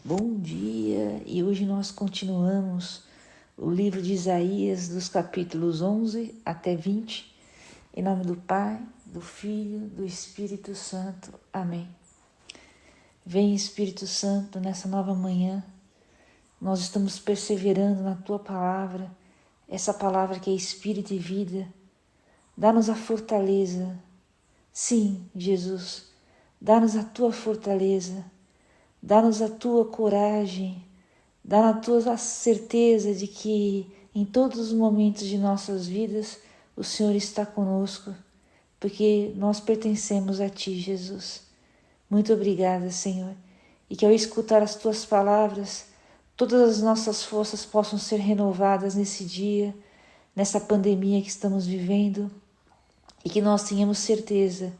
Bom dia! E hoje nós continuamos o livro de Isaías, dos capítulos 11 até 20, em nome do Pai, do Filho, do Espírito Santo. Amém. Vem, Espírito Santo, nessa nova manhã, nós estamos perseverando na Tua Palavra, essa Palavra que é Espírito e vida. Dá-nos a fortaleza, sim, Jesus, dá-nos a Tua fortaleza, dá-nos a Tua coragem, dá-nos a Tua certeza de que em todos os momentos de nossas vidas o Senhor está conosco, porque nós pertencemos a Ti, Jesus. Muito obrigada, Senhor, e que ao escutar as Tuas palavras, todas as nossas forças possam ser renovadas nesse dia, nessa pandemia que estamos vivendo, e que nós tenhamos certeza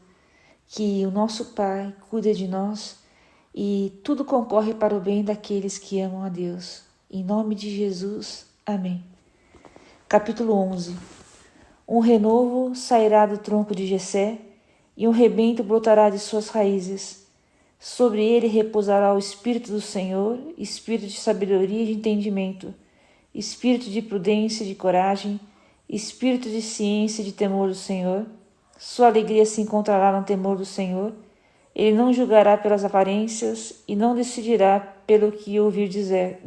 que o nosso Pai cuida de nós e tudo concorre para o bem daqueles que amam a Deus. Em nome de Jesus, amém. Capítulo 11. Um renovo sairá do tronco de Jessé, e um rebento brotará de suas raízes. Sobre ele repousará o Espírito do Senhor, Espírito de sabedoria e de entendimento, Espírito de prudência e de coragem, Espírito de ciência e de temor do Senhor. Sua alegria se encontrará no temor do Senhor. Ele não julgará pelas aparências e não decidirá pelo que ouvir dizer,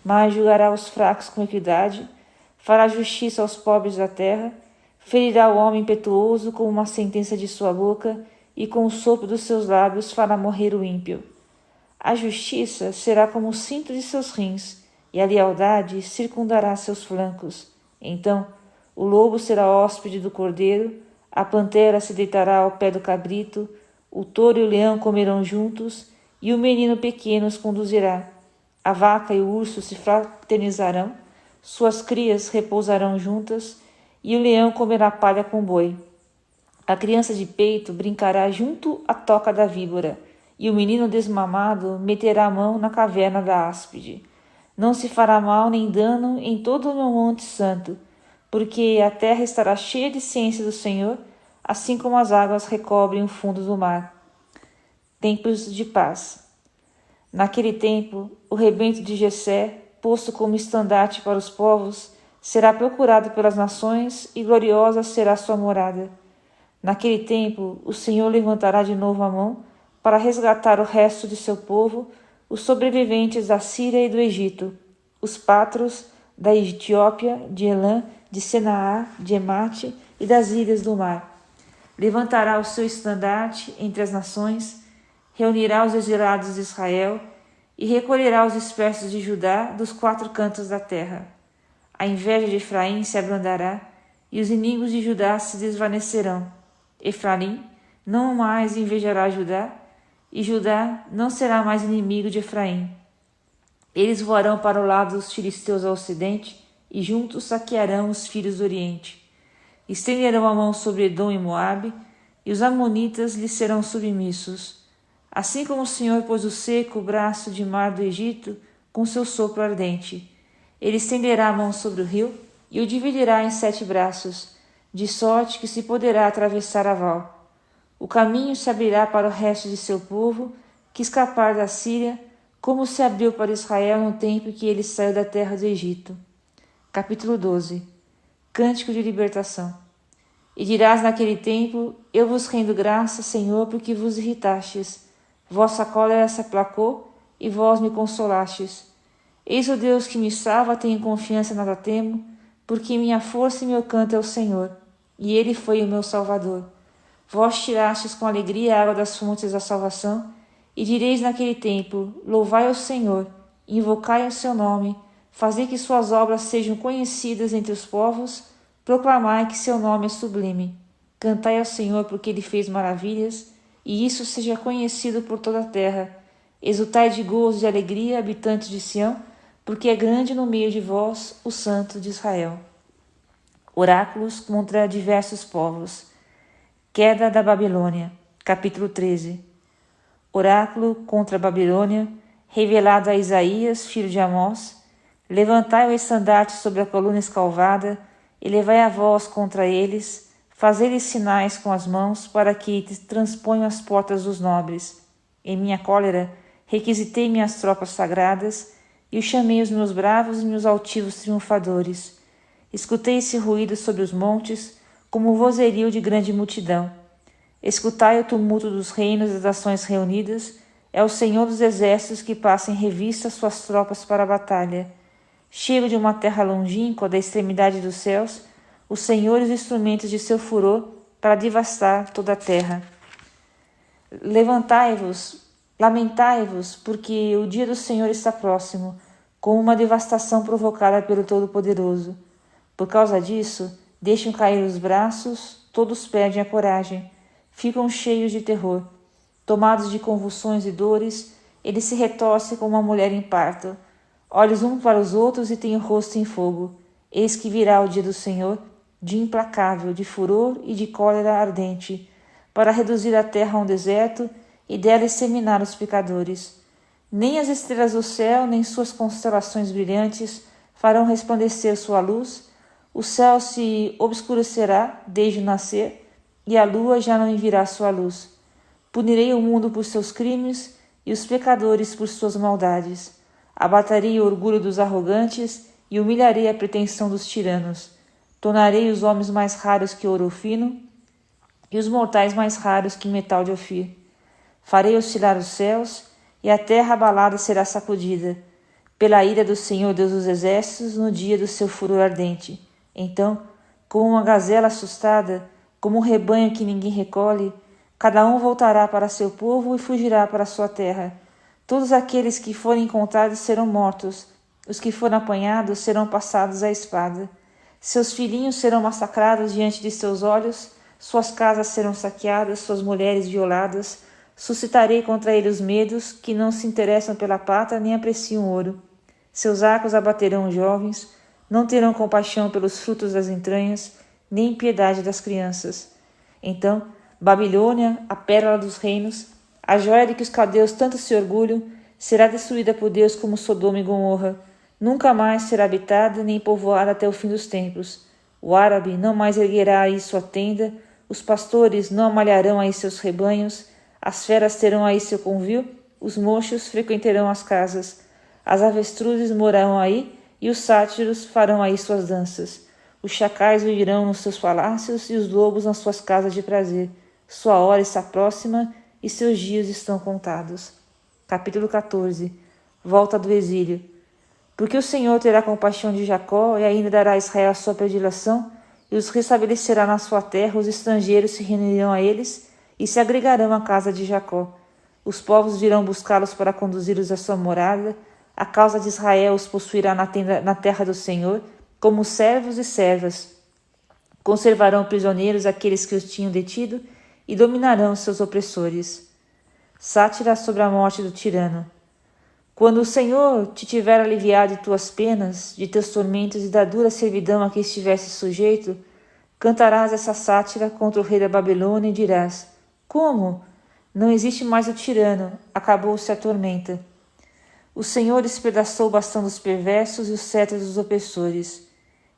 mas julgará os fracos com equidade, fará justiça aos pobres da terra, ferirá o homem impetuoso com uma sentença de sua boca e com o sopro dos seus lábios fará morrer o ímpio. A justiça será como o cinto de seus rins e a lealdade circundará seus flancos. Então o lobo será hóspede do cordeiro, a pantera se deitará ao pé do cabrito, o touro e o leão comerão juntos, e o menino pequeno os conduzirá. A vaca e o urso se fraternizarão, suas crias repousarão juntas, e o leão comerá palha com boi. A criança de peito brincará junto à toca da víbora, e o menino desmamado meterá a mão na caverna da áspide. Não se fará mal nem dano em todo o meu monte santo, porque a terra estará cheia de ciência do Senhor, assim como as águas recobrem o fundo do mar. Tempos de paz. Naquele tempo, o rebento de Jessé, posto como estandarte para os povos, será procurado pelas nações e gloriosa será sua morada. Naquele tempo, o Senhor levantará de novo a mão para resgatar o resto de seu povo, os sobreviventes da Síria e do Egito, os pátros da Etiópia, de Elã, de Senaá, de Emate e das ilhas do mar. Levantará o seu estandarte entre as nações, reunirá os exilados de Israel e recolherá os dispersos de Judá dos quatro cantos da terra. A inveja de Efraim se abrandará e os inimigos de Judá se desvanecerão. Efraim não mais invejará Judá e Judá não será mais inimigo de Efraim. Eles voarão para o lado dos filisteus ao ocidente e juntos saquearão os filhos do oriente. Estenderão a mão sobre Edom e Moabe, e os amonitas lhes serão submissos. Assim como o Senhor pôs o seco braço de mar do Egito com seu sopro ardente. Ele estenderá a mão sobre o rio e o dividirá em 7 braços, de sorte que se poderá atravessar a val. O caminho se abrirá para o resto de seu povo, que escapar da Síria, como se abriu para Israel no tempo que ele saiu da terra do Egito. Capítulo 12. Cântico de libertação. E dirás naquele tempo: eu vos rendo graça, Senhor, porque vos irritastes. Vossa cólera se aplacou e vós me consolastes. Eis o Deus que me salva, tenho confiança, nada temo, porque minha força e meu canto é o Senhor, e ele foi o meu Salvador. Vós tirastes com alegria a água das fontes da salvação, e direis naquele tempo: louvai ao Senhor, invocai o seu nome, fazei que suas obras sejam conhecidas entre os povos, proclamai que seu nome é sublime. Cantai ao Senhor porque ele fez maravilhas, e isso seja conhecido por toda a terra. Exultai de gozo e de alegria, habitantes de Sião, porque é grande no meio de vós o Santo de Israel. Oráculos contra diversos povos. Queda da Babilônia. Capítulo 13. Oráculo contra a Babilônia, revelado a Isaías, filho de Amós. Levantai o estandarte sobre a coluna escalvada, e levai a voz contra eles, fazei-lhes sinais com as mãos, para que transponham as portas dos nobres. Em minha cólera requisitei minhas tropas sagradas e chamei os meus bravos e meus altivos triunfadores. Escutei esse ruído sobre os montes, como o vozerio de grande multidão. Escutai o tumulto dos reinos e das nações reunidas, é o Senhor dos exércitos que passa em revista suas tropas para a batalha. Chego de uma terra longínqua da extremidade dos céus, o Senhor e os instrumentos de seu furor para devastar toda a terra. Levantai-vos, lamentai-vos, porque o dia do Senhor está próximo, com uma devastação provocada pelo Todo-Poderoso. Por causa disso, deixam cair os braços, todos perdem a coragem, ficam cheios de terror. Tomados de convulsões e dores, eles se retorcem como uma mulher em parto. Olhos uns para os outros e têm o rosto em fogo. Eis que virá o dia do Senhor, dia implacável, de furor e de cólera ardente, para reduzir a terra a um deserto e dela exterminar os pecadores. Nem as estrelas do céu, nem suas constelações brilhantes farão resplandecer sua luz. O céu se obscurecerá desde o nascer, e a lua já não enviará sua luz. Punirei o mundo por seus crimes e os pecadores por suas maldades. Abaterei o orgulho dos arrogantes e humilharei a pretensão dos tiranos. Tornarei os homens mais raros que ouro fino e os mortais mais raros que metal de Ofir. Farei oscilar os céus e a terra abalada será sacudida pela ira do Senhor Deus dos exércitos no dia do seu furor ardente. Então, como uma gazela assustada, como um rebanho que ninguém recolhe, cada um voltará para seu povo e fugirá para sua terra. Todos aqueles que forem encontrados serão mortos, os que forem apanhados serão passados à espada. Seus filhinhos serão massacrados diante de seus olhos, suas casas serão saqueadas, suas mulheres violadas. Suscitarei contra ele os medos, que não se interessam pela prata nem apreciam ouro. Seus arcos abaterão os jovens, não terão compaixão pelos frutos das entranhas, nem piedade das crianças. Então, Babilônia, a pérola dos reinos, a joia de que os caldeus tanto se orgulham, será destruída por Deus como Sodoma e Gomorra. Nunca mais será habitada nem povoada até o fim dos tempos. O árabe não mais erguerá aí sua tenda, os pastores não amalharão aí seus rebanhos, as feras terão aí seu convívio, os mochos frequentarão as casas, as avestruzes morarão aí e os sátiros farão aí suas danças. Os chacais viverão nos seus palácios e os lobos nas suas casas de prazer. Sua hora está próxima e seus dias estão contados. Capítulo 14. Volta do exílio. Porque o Senhor terá compaixão de Jacó e ainda dará a Israel a sua predileção e os restabelecerá na sua terra, os estrangeiros se reunirão a eles e se agregarão à casa de Jacó. Os povos virão buscá-los para conduzi-los à sua morada. A causa de Israel os possuirá na terra do Senhor, como servos e servas. Conservarão prisioneiros aqueles que os tinham detido e dominarão seus opressores. Sátira sobre a morte do tirano. Quando o Senhor te tiver aliviado de tuas penas, de teus tormentos e da dura servidão a que estivesse sujeito, cantarás essa sátira contra o rei da Babilônia e dirás: Como? Não existe mais o tirano, acabou-se a tormenta. O Senhor despedaçou o bastão dos perversos e os cetros dos opressores.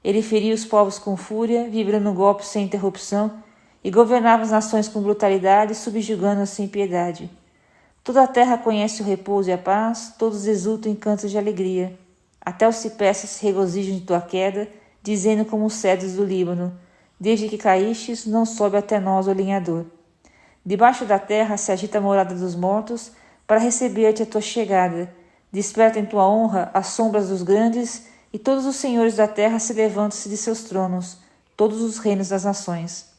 Ele feriu os povos com fúria, vibrando golpes sem interrupção, e governava as nações com brutalidade, subjugando-as sem piedade. Toda a terra conhece o repouso e a paz, todos exultam em cantos de alegria. Até os cipresses se regozijam de tua queda, dizendo como os cedros do Líbano: Desde que caístes, não sobe até nós o lenhador. Debaixo da terra se agita a morada dos mortos, para receber-te a tua chegada. Desperta em tua honra as sombras dos grandes, e todos os senhores da terra se levantam-se de seus tronos, todos os reinos das nações.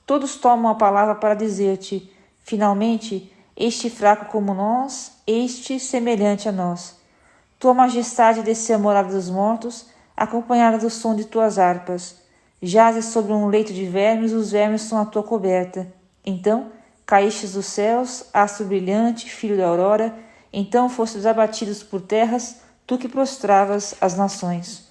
Todos tomam a palavra para dizer-te: Finalmente, este fraco como nós, este semelhante a nós. Tua majestade desceu à morada dos mortos, acompanhada do som de tuas harpas. Jazes sobre um leito de vermes, os vermes são a tua coberta. Então, caístes dos céus, astro brilhante, filho da aurora, então fostes abatidos por terras, tu que prostravas as nações.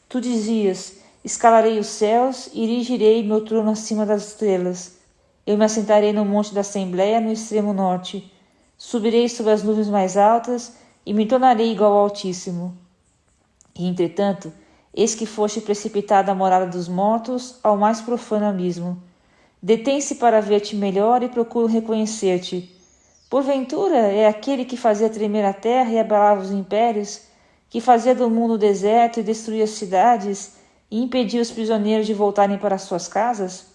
Tu dizias: Escalarei os céus e erigirei meu trono acima das estrelas. Eu me assentarei no monte da Assembleia, no extremo norte. Subirei sobre as nuvens mais altas e me tornarei igual ao Altíssimo. E, entretanto, eis que foste precipitado à morada dos mortos, ao mais profano abismo. Detém-se para ver-te melhor e procuro reconhecer-te. Porventura é aquele que fazia tremer a terra e abalava os impérios, que fazia do mundo deserto e destruía as cidades e impedia os prisioneiros de voltarem para suas casas?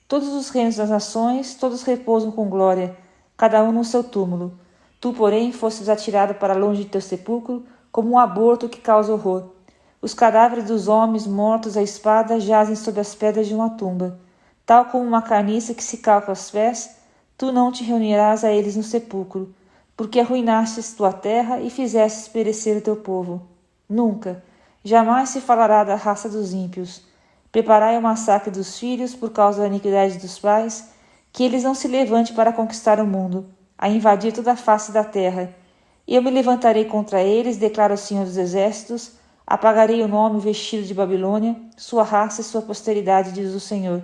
Todos os reinos das nações, todos repousam com glória, cada um no seu túmulo. Tu, porém, fostes atirado para longe de teu sepulcro, como um aborto que causa horror. Os cadáveres dos homens mortos à espada jazem sob as pedras de uma tumba. Tal como uma carniça que se calca aos pés, tu não te reunirás a eles no sepulcro, porque arruinastes tua terra e fizestes perecer o teu povo. Nunca, jamais se falará da raça dos ímpios. Preparai o massacre dos filhos por causa da iniquidade dos pais, que eles não se levante para conquistar o mundo, a invadir toda a face da terra. Eu me levantarei contra eles, declara o Senhor dos Exércitos, apagarei o nome e o vestido de Babilônia, sua raça e sua posteridade, diz o Senhor.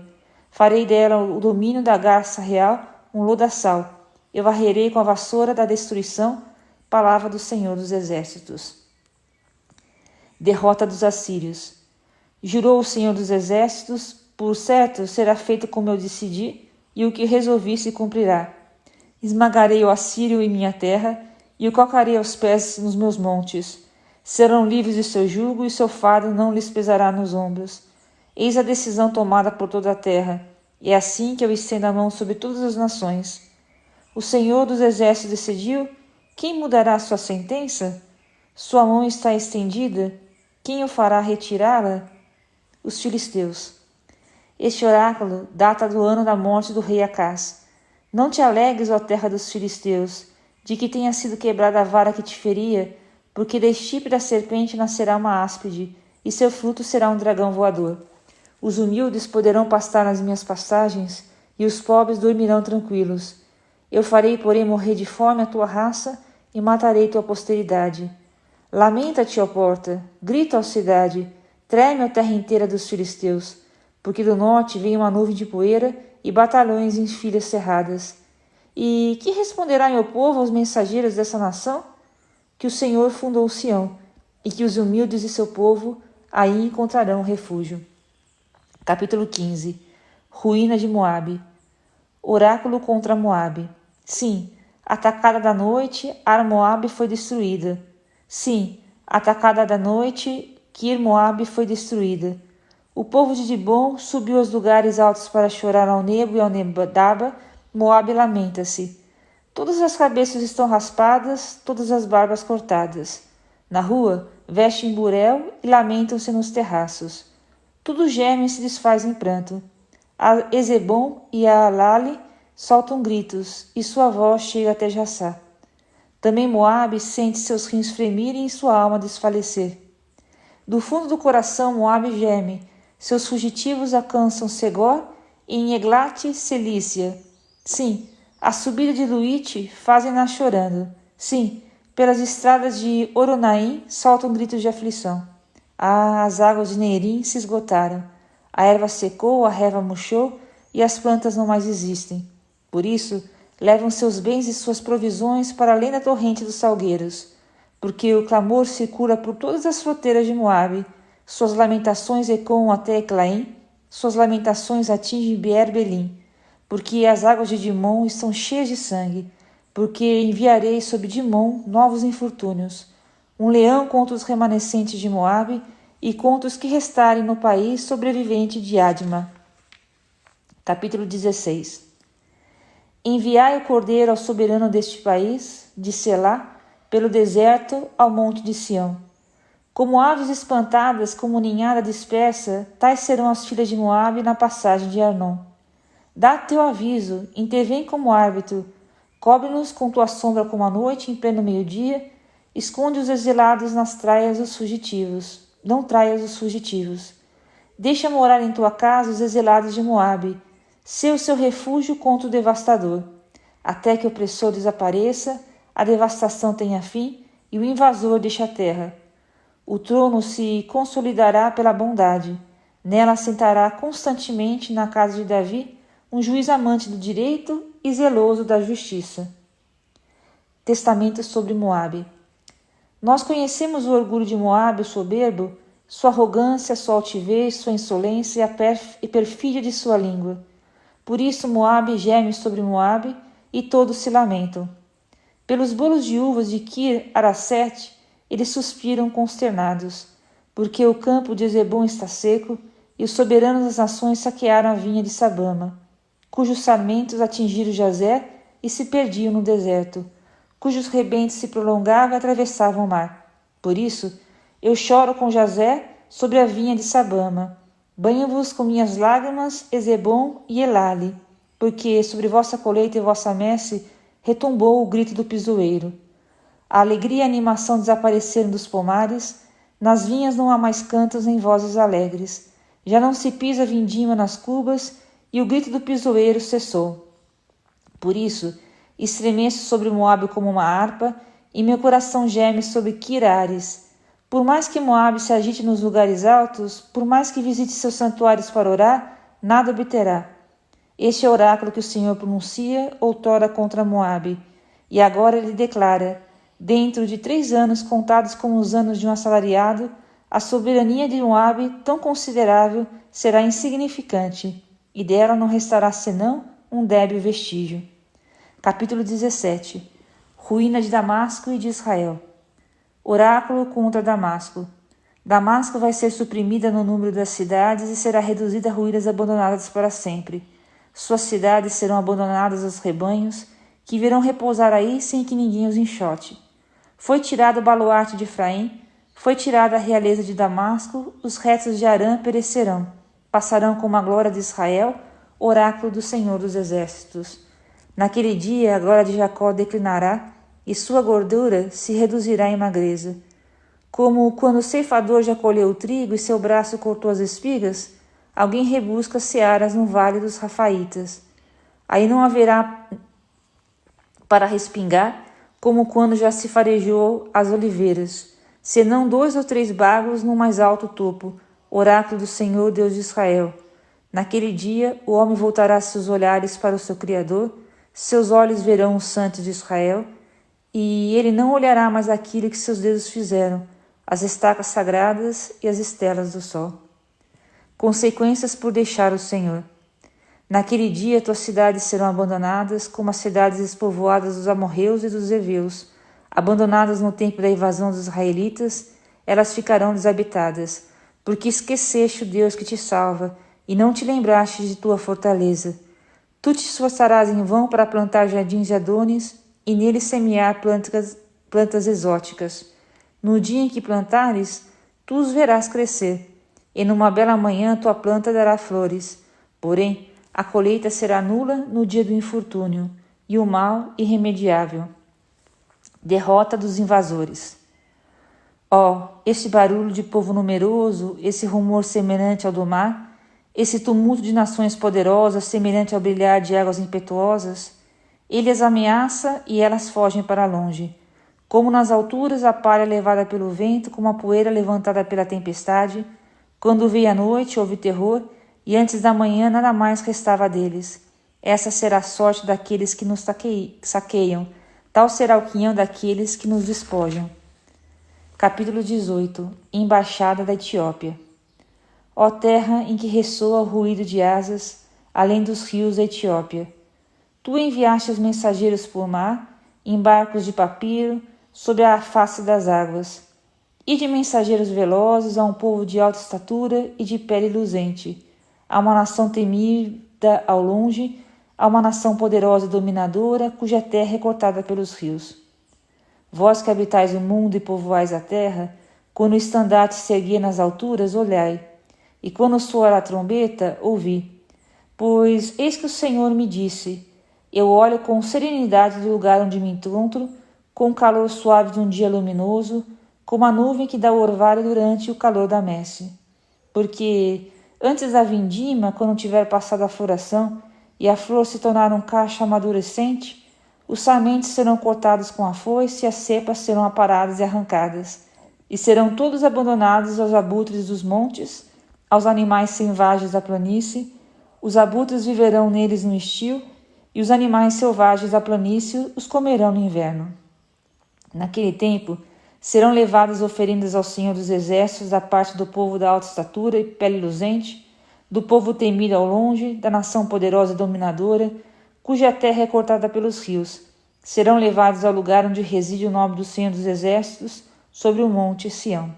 Farei dela o domínio da garça real, um lodaçal. Eu varrerei com a vassoura da destruição, palavra do Senhor dos Exércitos. Derrota dos assírios. Jurou o Senhor dos Exércitos, por certo será feito como eu decidi, e o que resolvi se cumprirá. Esmagarei o assírio em minha terra, e o colocarei aos pés nos meus montes. Serão livres de seu jugo, e seu fardo não lhes pesará nos ombros. Eis a decisão tomada por toda a terra. É assim que eu estendo a mão sobre todas as nações. O Senhor dos Exércitos decidiu: quem mudará sua sentença? Sua mão está estendida, quem o fará retirá-la? Os filisteus. Este oráculo data do ano da morte do rei Acás. Não te alegres, ó terra dos filisteus, de que tenha sido quebrada a vara que te feria, porque da estipe da serpente nascerá uma áspide, e seu fruto será um dragão voador. Os humildes poderão pastar nas minhas pastagens, e os pobres dormirão tranquilos. Eu farei, porém, morrer de fome a tua raça, e matarei tua posteridade. Lamenta-te, ó porta, grita, ó cidade, treme a terra inteira dos filisteus, porque do norte vem uma nuvem de poeira e batalhões em filas cerradas. E que responderá meu povo aos mensageiros dessa nação? Que o Senhor fundou Sião, e que os humildes de seu povo aí encontrarão refúgio. Capítulo 15. Ruína de Moabe. Oráculo contra Moabe. Sim, atacada da noite, Ar-Moabe foi destruída. Sim, atacada da noite, Kir-Moabe foi destruída. O povo de Dibom subiu aos lugares altos para chorar ao Nebo e ao Nebadaba. Moabe lamenta-se. Todas as cabeças estão raspadas, todas as barbas cortadas. Na rua, vestem burel e lamentam-se nos terraços. Tudo geme e se desfaz em pranto. A Ezebom e a Alale soltam gritos, e sua voz chega até Jassá. Também Moabe sente seus rins fremirem e sua alma desfalecer. Do fundo do coração Moabe geme, seus fugitivos alcançam Segor e em Eglat, Cilícia. Sim, a subida de Luite fazem-na chorando. Sim, pelas estradas de Oronaim soltam gritos de aflição. Ah, as águas de Neirim se esgotaram. A erva secou, a relva murchou e as plantas não mais existem. Por isso, levam seus bens e suas provisões para além da torrente dos salgueiros, porque o clamor circula por todas as fronteiras de Moabe, suas lamentações ecoam até Eclaim, suas lamentações atingem Beer-Belim, porque as águas de Dimon estão cheias de sangue, porque enviarei sobre Dimon novos infortúnios, um leão contra os remanescentes de Moabe e contra os que restarem no país sobrevivente de Adma. Capítulo 16. Enviai o cordeiro ao soberano deste país, de Selá, pelo deserto ao monte de Sião. Como aves espantadas, como ninhada dispersa, tais serão as filhas de Moabe na passagem de Arnon. Dá teu aviso, intervém como árbitro, cobre-nos com tua sombra como a noite em pleno meio-dia, esconde os exilados nas traias dos fugitivos, não traias os fugitivos. Deixa morar em tua casa os exilados de Moabe, sê o seu refúgio contra o devastador, até que o opressor desapareça, a devastação tenha fim e o invasor deixe a terra. O trono se consolidará pela bondade, nela assentará constantemente na casa de Davi um juiz amante do direito e zeloso da justiça. Testamento sobre Moabe. Nós conhecemos o orgulho de Moabe, o soberbo, sua arrogância, sua altivez, sua insolência e a perfídia de sua língua. Por isso Moabe geme sobre Moabe, e todos se lamentam. Pelos bolos de uvas de Kir Arasete, eles suspiram consternados, porque o campo de Ezebom está seco e os soberanos das nações saquearam a vinha de Sabama, cujos sarmentos atingiram Jazer e se perdiam no deserto, cujos rebentos se prolongavam e atravessavam o mar. Por isso, eu choro com Jazer sobre a vinha de Sabama. Banho-vos com minhas lágrimas, Ezebom e Elale, porque sobre vossa colheita e vossa messe retumbou o grito do pisoeiro. A alegria e a animação desapareceram dos pomares, nas vinhas não há mais cantos nem vozes alegres. Já não se pisa vindima nas cubas e o grito do pisoeiro cessou. Por isso, estremeço sobre Moabe como uma harpa e meu coração geme sobre Kir-Ares. Por mais que Moabe se agite nos lugares altos, por mais que visite seus santuários para orar, nada obterá. Este é o oráculo que o Senhor pronuncia outrora contra Moabe, e agora ele declara: dentro de 3 anos, contados como os anos de um assalariado, a soberania de Moabe, tão considerável, será insignificante, e dela não restará senão um débil vestígio. Capítulo 17. Ruína de Damasco e de Israel. Oráculo contra Damasco. Damasco vai ser suprimida no número das cidades e será reduzida a ruínas abandonadas para sempre. Suas cidades serão abandonadas aos rebanhos, que virão repousar aí sem que ninguém os enxote. Foi tirado o baluarte de Efraim, foi tirada a realeza de Damasco, os restos de Arã perecerão, passarão como a glória de Israel, oráculo do Senhor dos Exércitos. Naquele dia a glória de Jacó declinará, e sua gordura se reduzirá em magreza. Como quando o ceifador já colheu o trigo e seu braço cortou as espigas, alguém rebusca searas no vale dos Rafaitas. Aí não haverá para respingar, como quando já se farejou as oliveiras, senão 2 ou 3 bagos no mais alto topo, oráculo do Senhor Deus de Israel. Naquele dia o homem voltará seus olhares para o seu Criador, seus olhos verão os santos de Israel, e ele não olhará mais aquilo que seus dedos fizeram, as estacas sagradas e as estelas do sol. Consequências por deixar o Senhor. Naquele dia tuas cidades serão abandonadas, como as cidades despovoadas dos amorreus e dos heveus. Abandonadas no tempo da invasão dos israelitas, elas ficarão desabitadas, porque esqueceste o Deus que te salva, e não te lembraste de tua fortaleza. Tu te esforçarás em vão para plantar jardins de Adonis, e neles semear plantas exóticas. No dia em que plantares, tu os verás crescer, e numa bela manhã tua planta dará flores. Porém, a colheita será nula no dia do infortúnio, e o mal irremediável. Derrota dos invasores. Este barulho de povo numeroso, esse rumor semelhante ao do mar, esse tumulto de nações poderosas semelhante ao brilhar de águas impetuosas, ele as ameaça e elas fogem para longe. Como nas alturas a palha levada pelo vento, como a poeira levantada pela tempestade, quando veio a noite, houve terror, e antes da manhã nada mais restava deles. Essa será a sorte daqueles que nos saqueiam, tal será o quinhão daqueles que nos despojam. Capítulo 18. Embaixada da Etiópia. Ó terra em que ressoa o ruído de asas, além dos rios da Etiópia. Tu enviaste os mensageiros por mar, em barcos de papiro, sobre a face das águas. E de mensageiros velozes a um povo de alta estatura e de pele luzente, a uma nação temida ao longe, a uma nação poderosa e dominadora, cuja terra é cortada pelos rios. Vós que habitais o mundo e povoais a terra, quando o estandarte se erguia nas alturas, olhai, e quando soar a trombeta, ouvi. Pois eis que o Senhor me disse: eu olho com serenidade do lugar onde me encontro, com o calor suave de um dia luminoso, como a nuvem que dá o orvalho durante o calor da messe. Porque antes da vindima, quando tiver passado a floração, e a flor se tornar um cacho amadurecente, os sarmentos serão cortados com a foice e as cepas serão aparadas e arrancadas, e serão todos abandonados aos abutres dos montes, aos animais selvagens da planície. Os abutres viverão neles no estio, e os animais selvagens da planície os comerão no inverno. Naquele tempo, serão levadas oferendas ao Senhor dos Exércitos da parte do povo da alta estatura e pele luzente, do povo temido ao longe, da nação poderosa e dominadora, cuja terra é cortada pelos rios. Serão levados ao lugar onde reside o nome do Senhor dos Exércitos, sobre o monte Sião.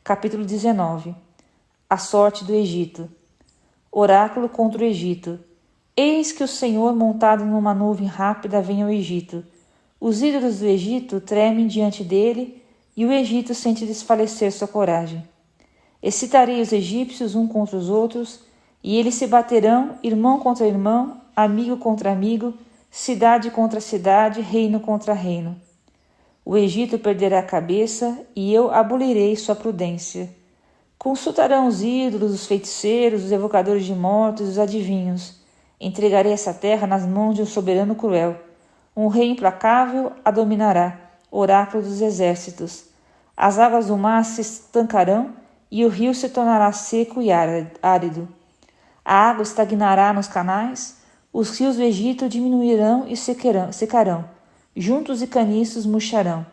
Capítulo 19. A sorte do Egito. Oráculo contra o Egito. Eis que o Senhor, montado numa nuvem rápida, vem ao Egito. Os ídolos do Egito tremem diante dele, e o Egito sente desfalecer sua coragem. Excitarei os egípcios um contra os outros, e eles se baterão, irmão contra irmão, amigo contra amigo, cidade contra cidade, reino contra reino. O Egito perderá a cabeça, e eu abolirei sua prudência. Consultarão os ídolos, os feiticeiros, os evocadores de mortos, os adivinhos. Entregarei essa terra nas mãos de um soberano cruel. Um rei implacável a dominará, oráculo dos exércitos. As águas do mar se estancarão, e o rio se tornará seco e árido. A água estagnará nos canais, os rios do Egito diminuirão e secarão, juntos e caniços murcharão.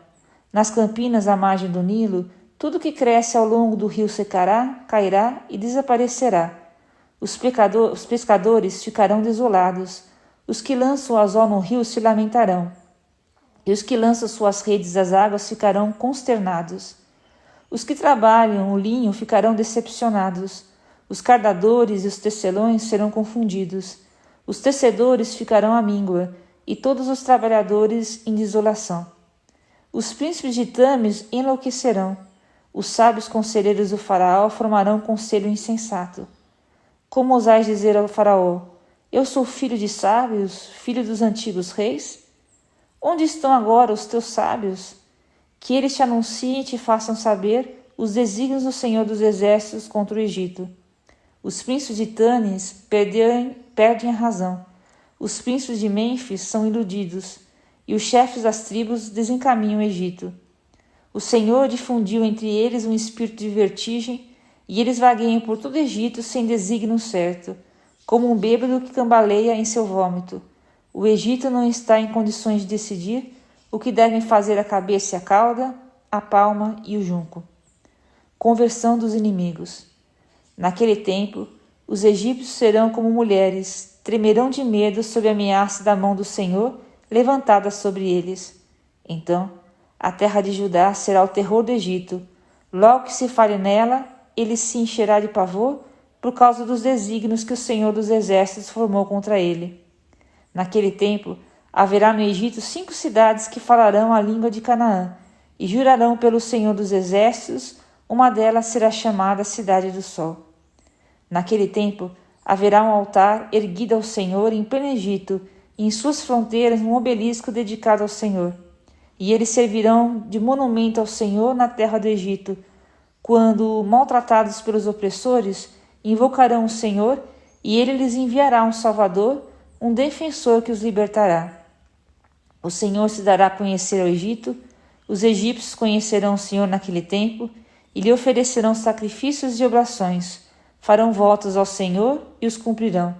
Nas campinas à margem do Nilo, tudo que cresce ao longo do rio secará, cairá e desaparecerá. Os pescadores ficarão desolados, os que lançam o anzol no rio se lamentarão, e os que lançam suas redes às águas ficarão consternados. Os que trabalham o linho ficarão decepcionados, os cardadores e os tecelões serão confundidos, os tecedores ficarão à míngua, e todos os trabalhadores em desolação. Os príncipes de Tames enlouquecerão, os sábios conselheiros do faraó formarão conselho insensato. Como ousais dizer ao faraó, eu sou filho de sábios, filho dos antigos reis? Onde estão agora os teus sábios? Que eles te anunciem e te façam saber os desígnios do Senhor dos Exércitos contra o Egito. Os príncipes de Tanis perdem a razão. Os príncipes de Mênfis são iludidos, e os chefes das tribos desencaminham o Egito. O Senhor difundiu entre eles um espírito de vertigem, e eles vagueiam por todo o Egito sem desígnio certo, como um bêbado que cambaleia em seu vômito. O Egito não está em condições de decidir o que devem fazer a cabeça e a cauda, a palma e o junco. Conversão dos inimigos. Naquele tempo, os egípcios serão como mulheres, tremerão de medo sob a ameaça da mão do Senhor levantada sobre eles. Então, a terra de Judá será o terror do Egito. Logo que se fale nela, ele se encherá de pavor por causa dos desígnios que o Senhor dos Exércitos formou contra ele. Naquele tempo, haverá no Egito 5 cidades que falarão a língua de Canaã e jurarão pelo Senhor dos Exércitos, uma delas será chamada Cidade do Sol. Naquele tempo, haverá um altar erguido ao Senhor em pleno Egito, e em suas fronteiras um obelisco dedicado ao Senhor. E eles servirão de monumento ao Senhor na terra do Egito, quando, maltratados pelos opressores, invocarão o Senhor, e ele lhes enviará um Salvador, um defensor que os libertará. O Senhor se dará a conhecer ao Egito, os egípcios conhecerão o Senhor naquele tempo, e lhe oferecerão sacrifícios e oblações, farão votos ao Senhor e os cumprirão.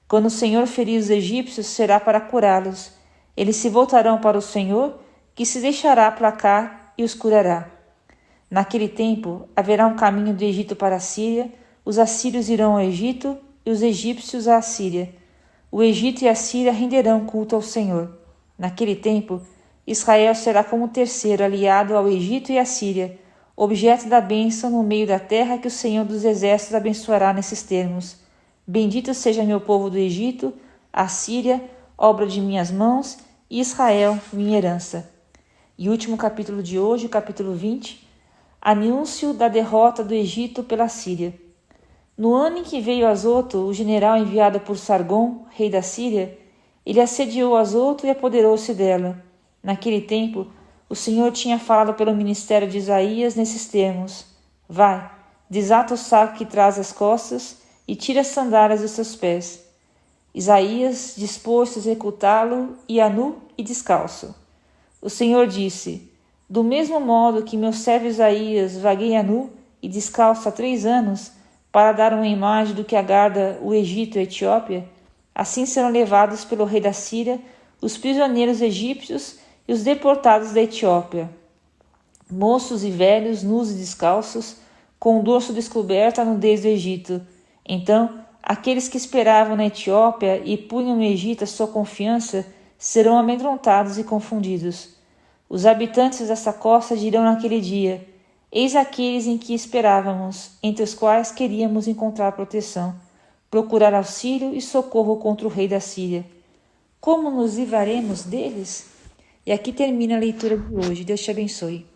Quando o Senhor ferir os egípcios, será para curá-los. Eles se voltarão para o Senhor, que se deixará aplacar e os curará. Naquele tempo, haverá um caminho do Egito para a Síria, os assírios irão ao Egito e os egípcios à Assíria. O Egito e a Síria renderão culto ao Senhor. Naquele tempo, Israel será como terceiro aliado ao Egito e à Síria, objeto da bênção no meio da terra que o Senhor dos Exércitos abençoará nesses termos. Bendito seja meu povo do Egito, a Síria, obra de minhas mãos, e Israel, minha herança. E último capítulo de hoje, capítulo 20, anúncio da derrota do Egito pela Síria. No ano em que veio Azoto, o general enviado por Sargon, rei da Síria, ele assediou Azoto e apoderou-se dela. Naquele tempo, o Senhor tinha falado pelo ministério de Isaías nesses termos: Vai, desata o saco que traz às costas e tira as sandálias dos seus pés. Isaías, disposto a executá-lo, ia nu e descalço. O Senhor disse: Do mesmo modo que meu servo Isaías vagueia nu e descalço há 3 anos, para dar uma imagem do que aguarda o Egito e a Etiópia, assim serão levados pelo rei da Síria os prisioneiros egípcios e os deportados da Etiópia, moços e velhos, nus e descalços, com o dorso descoberto à nudez do Egito. Então aqueles que esperavam na Etiópia e punham no Egito a sua confiança serão amedrontados e confundidos. Os habitantes dessa costa dirão naquele dia: eis aqueles em que esperávamos, entre os quais queríamos encontrar proteção, procurar auxílio e socorro contra o rei da Síria. Como nos livraremos deles? E aqui termina a leitura de hoje. Deus te abençoe.